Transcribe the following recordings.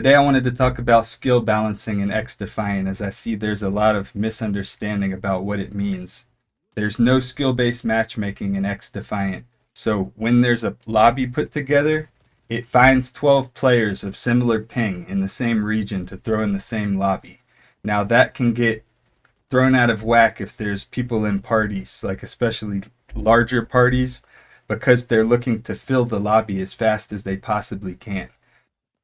Today I wanted to talk about skill balancing in XDefiant as I see there's a lot of misunderstanding about what it means. There's no skill-based matchmaking in XDefiant. So when there's a lobby put together, it finds 12 players of similar ping in the same region to throw in the same lobby. Now that can get thrown out of whack if there's people in parties, like especially larger parties, because they're looking to fill the lobby as fast as they possibly can.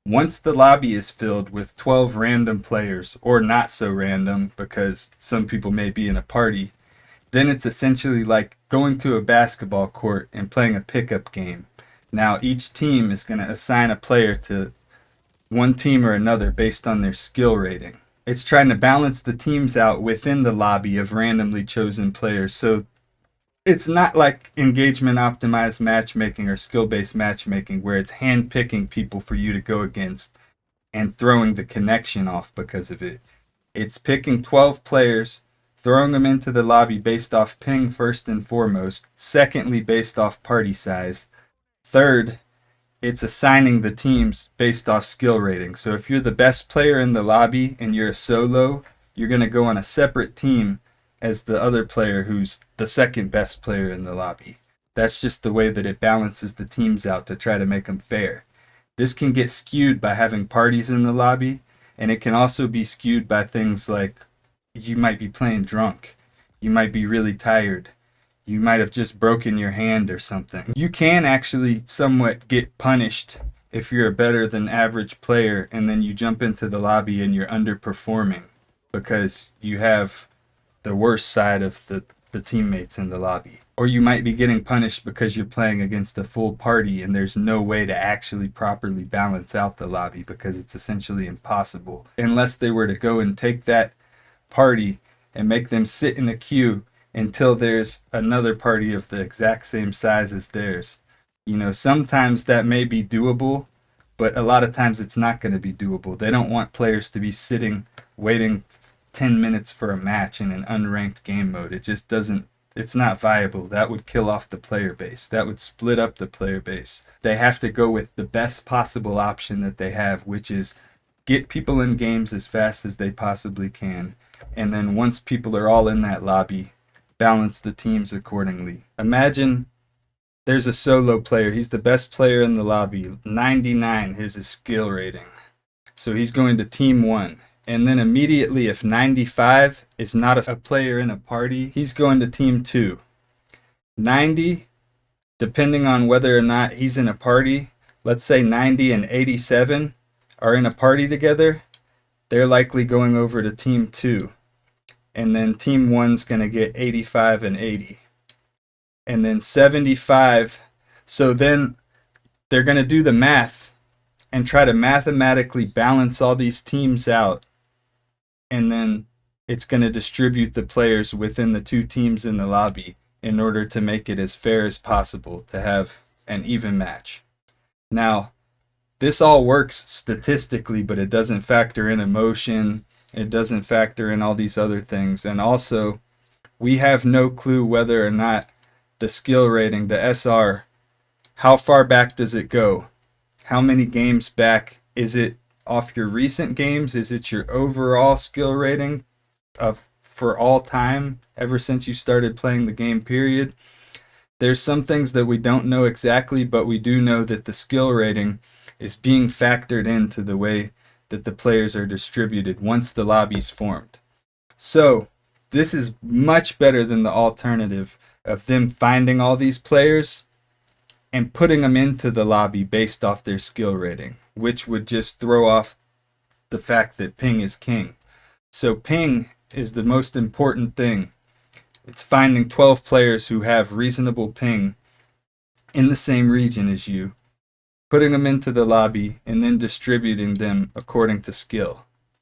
Once the lobby is filled with 12 random players, or not so random because some people may be in a party, then it's essentially like going to a basketball court and playing a pickup game. Now, each team is going to assign a player to one team or another based on their skill rating. It's trying to balance the teams out within the lobby of randomly chosen players, so it's not like engagement optimized matchmaking or skill based matchmaking where it's hand picking people for you to go against and throwing the connection off because of it. It's picking 12 players, throwing them into the lobby based off ping first and foremost, secondly, based off party size, third, it's assigning the teams based off skill rating. So if you're the best player in the lobby and you're a solo, you're going to go on a separate team as the other player who's the second best player in the lobby. That's just the way that it balances the teams out to try to make them fair. This can get skewed by having parties in the lobby, and it can also be skewed by things like you might be playing drunk, you might be really tired, you might have just broken your hand or something. You can actually somewhat get punished if you're a better than average player and then you jump into the lobby and you're underperforming because you have the worst side of the teammates in the lobby. Or you might be getting punished because you're playing against a full party and there's no way to actually properly balance out the lobby because it's essentially impossible. Unless they were to go and take that party and make them sit in a queue until there's another party of the exact same size as theirs. You know, sometimes that may be doable, but a lot of times it's not going to be doable. They don't want players to be sitting waiting 10 minutes for a match in an unranked game mode. It just doesn't, it's not viable. That would kill off the player base. That would split up the player base. They have to go with the best possible option that they have, which is get people in games as fast as they possibly can. And then once people are all in that lobby, balance the teams accordingly. Imagine there's a solo player. He's the best player in the lobby. 99 is his skill rating. So he's going to team 1. And then immediately, if 95 is not a player in a party, he's going to team 2. 90, depending on whether or not he's in a party, let's say 90 and 87 are in a party together, they're likely going over to team 2. And then team 1's going to get 85 and 80. And then 75, so then they're going to do the math and try to mathematically balance all these teams out. And then it's going to distribute the players within the two teams in the lobby in order to make it as fair as possible to have an even match. Now, this all works statistically, but it doesn't factor in emotion. It doesn't factor in all these other things. And also, we have no clue whether or not the skill rating, the SR, how far back does it go? How many games back? Is it off your recent games? Is it your overall skill rating for all time, ever since you started playing the game, period? There's some things that we don't know exactly, but we do know that the skill rating is being factored into the way that the players are distributed once the lobby's formed. So this is much better than the alternative of them finding all these players and putting them into the lobby based off their skill rating, which would just throw off the fact that ping is king. So ping is the most important thing. It's finding 12 players who have reasonable ping in the same region as you, putting them into the lobby, and then distributing them according to skill.